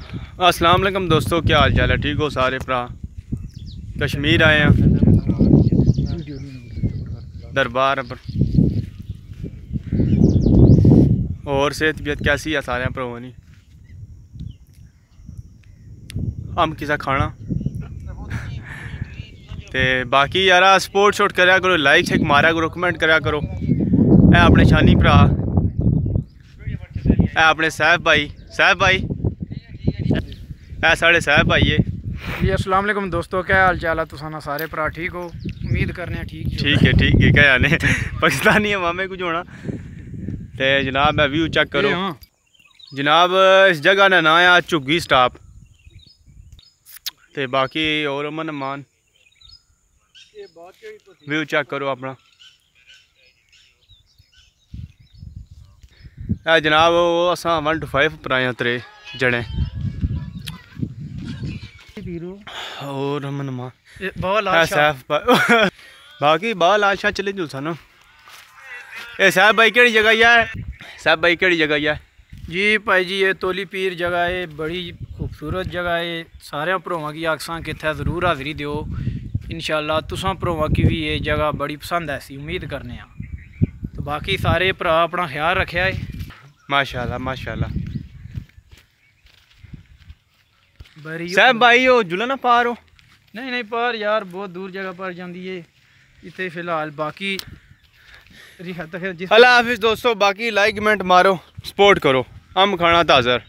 अस्सलाम वालेकुम दोस्तों, क्या हाल चाल है? ठीक हो सारे भरा? कश्मीर आए हैं दरबार पर। और सेहत तबीयत कैसी है सारे भरावां दी? हम किसा खाना ते बाकी यार सपोर्ट शोट करा करो, लाइक शेक मारा करो, कमेंट करा करो। है अपने शानी भरा, है अपने साहब भाई है साढ़े साहब भाई है जी। अस्सलाम वालेकुम दोस्तों, क्या हाल चाल है? तुसाना सारे भरा ठीक हो? उम्मीद करने हैं ठीक है क्या आने पाकिस्तानी मामे कुछ होना। ते जनाब मैं व्यू चेक करो जनाब। इस जगह का नाम है झुग्गी स्टॉप। ते बाकी और अमन मान व्यू चेक करो अपना। है जनाब अस 1 to 5 पर आए त्रे जने। और अमन मान बाकी बाल आशा चले जू सन। ए साहब भाई केड़ी जगह है? साहब भाई केड़ी जगह है? जी भाई जी, ये तोली पीर जगह है, बड़ी खूबसूरत जगह है। सारे भरावां की आखसां कि इत्थै जरूर हाज़री दिओ। इंशाअल्लाह तुसां भरावां की भी ये जगह बड़ी पसंद ऐसी उम्मीद करने हैं। तो बाकी सारे भरा अपना ख्याल रखेआ है। माशाल्लाह माशाल्लाह। साहब भाई हो जुला ना पार हो? नहीं पार यार, बहुत दूर जगह पर जाती है इतने फिलहाल। बाकी अल्लाह हाफिज़ दोस्तों। बाकी लाइक कमेंट मारो, सपोर्ट करो। हम खाना ताज़र।